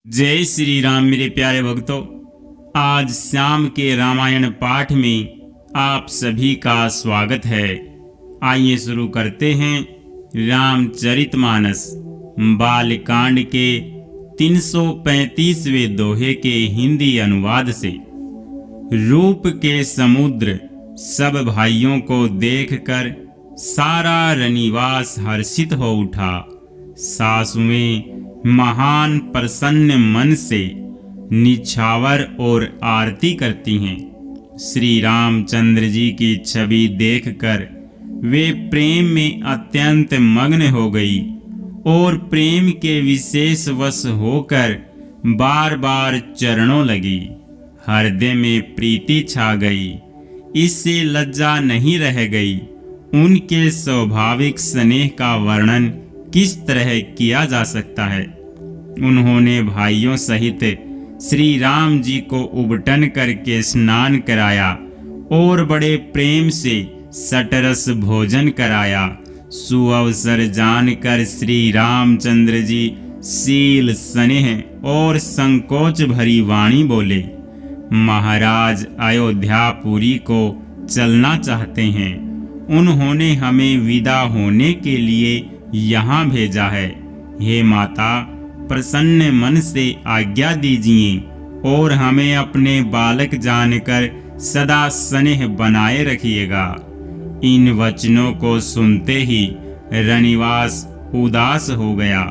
जय श्री राम मेरे प्यारे भक्तों। आज शाम के रामायण पाठ में आप सभी का स्वागत है। आइए शुरू करते हैं रामचरितमानस बालकांड के 335वें दोहे के हिंदी अनुवाद से। रूप के समुद्र सब भाइयों को देखकर सारा रनिवास हर्षित हो उठा। सासुएं महान प्रसन्न मन से निछावर और आरती करती हैं। श्री रामचंद्र जी की छवि देखकर वे प्रेम में अत्यंत मग्न हो गई और प्रेम के विशेष वश होकर बार बार चरणों लगी। हृदय में प्रीति छा गई, इससे लज्जा नहीं रह गई। उनके स्वाभाविक स्नेह का वर्णन किस तरह किया जा सकता है। उन्होंने भाइयों सहित श्री राम जी को उबटन करके स्नान कराया और बड़े प्रेम से सटरस भोजन कराया। सुअवसर जानकर श्री रामचंद्र जी शील स्नेह और संकोच भरी वाणी बोले, महाराज अयोध्यापुरी को चलना चाहते हैं। उन्होंने हमें विदा होने के लिए यहाँ भेजा है। हे माता, प्रसन्न मन से आज्ञा दीजिए और हमें अपने बालक जानकर सदा स्नेह बनाए रखिएगा। इन वचनों को सुनते ही रनिवास उदास हो गया।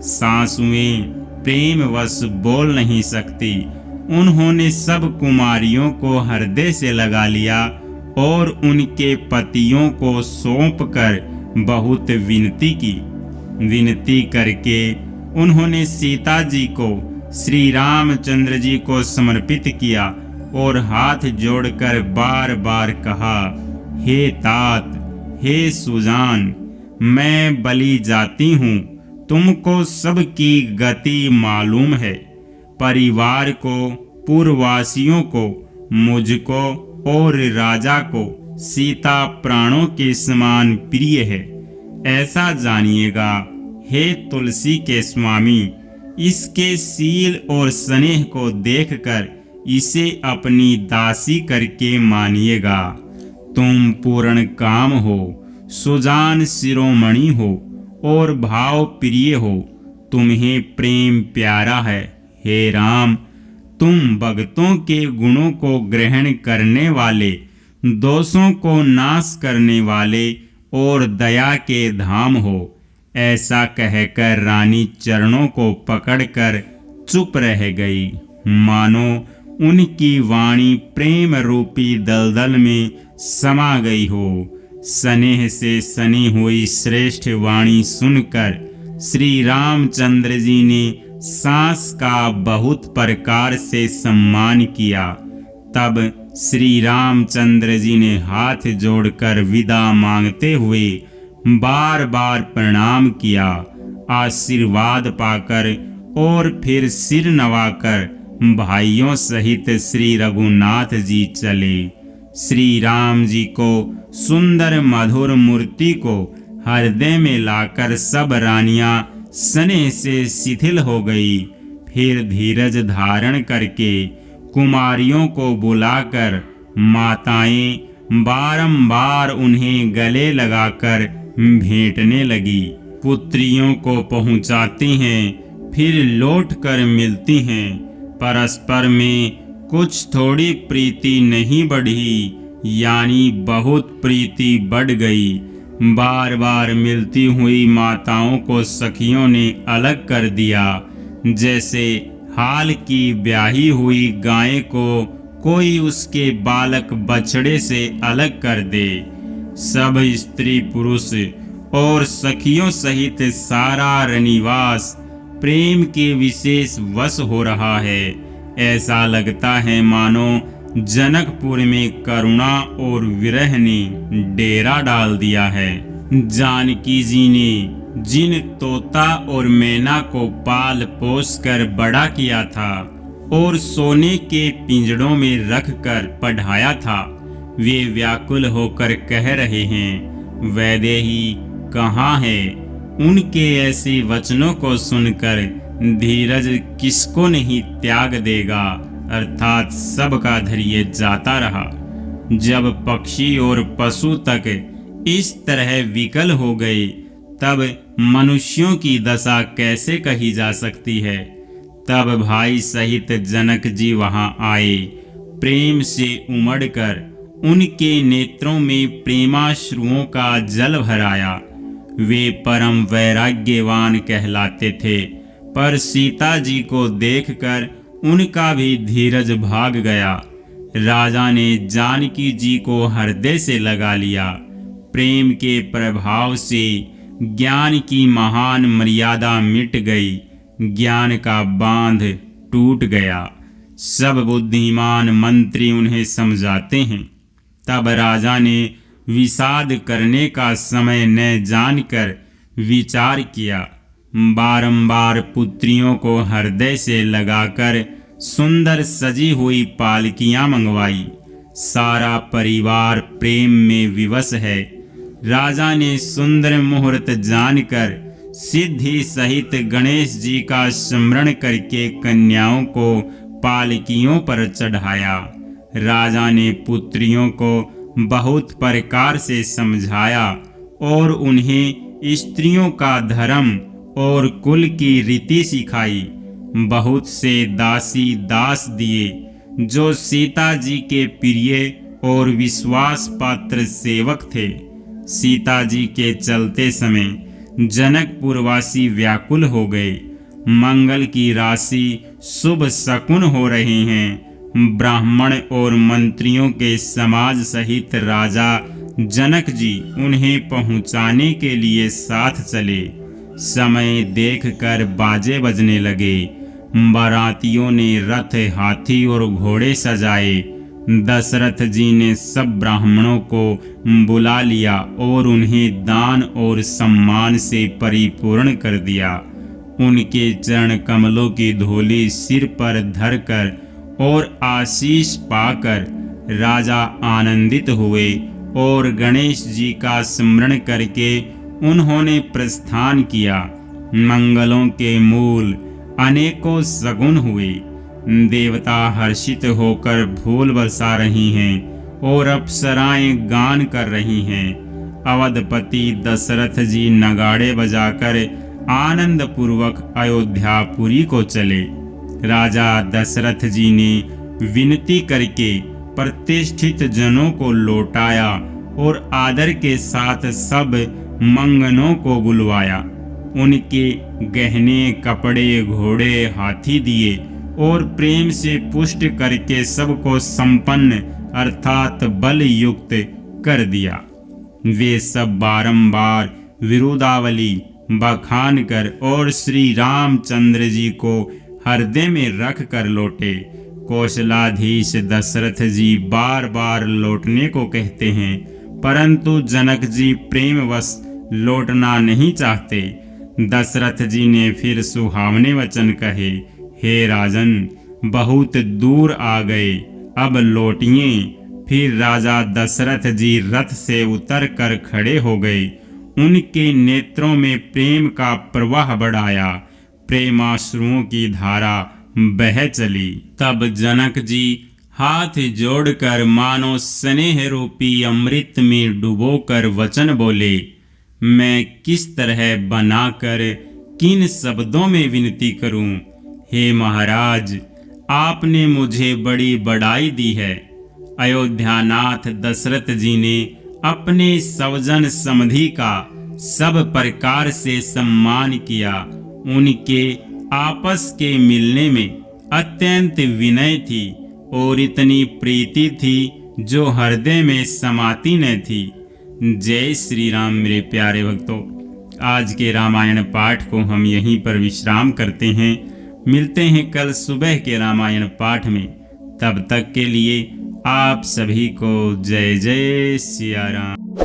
सासुएं प्रेमवश बोल नहीं सकती। उन्होंने सब कुमारियों को हृदय से लगा लिया और उनके पतियों को सौंपकर बहुत विनती करके उन्होंने सीता जी को श्री रामचंद्र जी को समर्पित किया और हाथ जोड़कर बार बार कहा, हे तात, हे सुजान, मैं बलि जाती हूँ। तुमको सबकी गति मालूम है। परिवार को, पुरवासियों को, मुझको और राजा को सीता प्राणों के समान प्रिय है, ऐसा जानिएगा। हे तुलसी के स्वामी, इसके शील और स्नेह को देखकर इसे अपनी दासी करके मानिएगा। तुम पूर्ण काम हो, सुजान शिरोमणि हो और भाव प्रिय हो। तुम्हें प्रेम प्यारा है। हे राम, तुम भक्तों के गुणों को ग्रहण करने वाले, दोषों को नाश करने वाले और दया के धाम हो। ऐसा कहकर रानी चरणों को पकड़कर चुप रह गई, मानो उनकी वाणी प्रेम रूपी दलदल में समा गई हो। स्नेह से सनी हुई श्रेष्ठ वाणी सुनकर श्री रामचंद्र जी ने सास का बहुत प्रकार से सम्मान किया। तब श्री रामचंद्र जी ने हाथ जोड़कर विदा मांगते हुए बार बार प्रणाम किया। आशीर्वाद पाकर और फिर सिर नवाकर भाइयों सहित श्री रघुनाथ जी चले। श्री राम जी को सुंदर मधुर मूर्ति को हृदय में लाकर सब रानियां स्नेह से शिथिल हो गई। फिर धीरज धारण करके कुमारियों को बुलाकर माताएं बारंबार उन्हें गले लगाकर भेंटने लगी। पुत्रियों को पहुंचाती हैं, फिर लौट कर मिलती हैं। परस्पर में कुछ थोड़ी प्रीति नहीं बढ़ी, यानी बहुत प्रीति बढ़ गई। बार बार मिलती हुई माताओं को सखियों ने अलग कर दिया, जैसे हाल की ब्याही हुई गाय को कोई उसके बालक बछड़े से अलग कर दे। सब स्त्री पुरुष और सखियों सहित सारा रनिवास प्रेम के विशेष वश हो रहा है। ऐसा लगता है मानो जनकपुर में करुणा और विरह ने डेरा डाल दिया है। जानकी जी ने जिन तोता और मैना को पाल पोस कर बड़ा किया था और सोने के पिंजड़ों में रख कर पढ़ाया था, वे व्याकुल होकर कह रहे हैं, वैदेही कहाँ है। उनके ऐसे वचनों को सुनकर धीरज किसको नहीं त्याग देगा, अर्थात सबका धैर्य जाता रहा। जब पक्षी और पशु तक इस तरह विकल हो गए, तब मनुष्यों की दशा कैसे कही जा सकती है। तब भाई सहित जनक जी वहां आए। प्रेम से उमड़कर उनके नेत्रों में प्रेमाश्रुओं का जल भराया। वे परम वैराग्यवान कहलाते थे, पर सीता जी को देखकर उनका भी धीरज भाग गया। राजा ने जानकी जी को हृदय से लगा लिया। प्रेम के प्रभाव से ज्ञान की महान मर्यादा मिट गई, ज्ञान का बांध टूट गया। सब बुद्धिमान मंत्री उन्हें समझाते हैं। तब राजा ने विषाद करने का समय न जानकर विचार किया। बारंबार पुत्रियों को हृदय से लगाकर सुंदर सजी हुई पालकियां मंगवाई। सारा परिवार प्रेम में विवश है। राजा ने सुंदर मुहूर्त जानकर सिद्धि सहित गणेश जी का स्मरण करके कन्याओं को पालकियों पर चढ़ाया। राजा ने पुत्रियों को बहुत प्रकार से समझाया और उन्हें स्त्रियों का धर्म और कुल की रीति सिखाई। बहुत से दासी दास दिए जो सीता जी के प्रिय और विश्वास पात्र सेवक थे। सीता जी के चलते समय जनकपुरवासी व्याकुल हो गए। मंगल की राशि शुभ शकुन हो रहे हैं। ब्राह्मण और मंत्रियों के समाज सहित राजा जनक जी उन्हें पहुंचाने के लिए साथ चले। समय देखकर बाजे बजने लगे। बारातियों ने रथ, हाथी और घोड़े सजाए। दशरथ जी ने सब ब्राह्मणों को बुला लिया और उन्हें दान और सम्मान से परिपूर्ण कर दिया। उनके चरण कमलों की धूलि सिर पर धरकर और आशीष पाकर राजा आनंदित हुए और गणेश जी का स्मरण करके उन्होंने प्रस्थान किया। मंगलों के मूल अनेकों सगुन हुए। देवता हर्षित होकर फूल बरसा रही हैं और अप्सराएं गान कर रही हैं। अवधपति दशरथ जी नगाड़े बजाकर आनंद पूर्वक अयोध्यापुरी को चले। राजा दशरथ जी ने विनती करके प्रतिष्ठित जनों को लौटाया और आदर के साथ सब मंगनों को बुलवाया। उनके गहने, कपड़े, घोड़े, हाथी दिए और प्रेम से पुष्ट करके सबको संपन्न अर्थात बल युक्त कर दिया। वे सब बारंबार विरुदावली बखान कर और श्री रामचंद्र जी को हृदय में रख कर लौटे। कौशलाधीश दशरथ जी बार बार लौटने को कहते हैं, परंतु जनक जी प्रेमवश लौटना नहीं चाहते। दशरथ जी ने फिर सुहावने वचन कहे, हे राजन, बहुत दूर आ गए, अब लौटिए। फिर राजा दशरथ जी रथ से उतर कर खड़े हो गए। उनके नेत्रों में प्रेम का प्रवाह बढ़ाया। प्रेमाश्रुओं की धारा बह चली। तब जनक जी हाथ जोड़कर मानो स्नेह रूपी अमृत में डुबोकर वचन बोले, मैं किस तरह बनाकर किन शब्दों में विनती करूं। हे महाराज, आपने मुझे बड़ी बड़ाई दी है। अयोध्यानाथ दशरथ जी ने अपने स्वजन समधि का सब प्रकार से सम्मान किया। उनके आपस के मिलने में अत्यंत विनय थी और इतनी प्रीति थी जो हृदय में समाती न थी। जय श्री राम। मेरे प्यारे भक्तों, आज के रामायण पाठ को हम यहीं पर विश्राम करते हैं। मिलते हैं कल सुबह के रामायण पाठ में। तब तक के लिए आप सभी को जय जय सिया राम।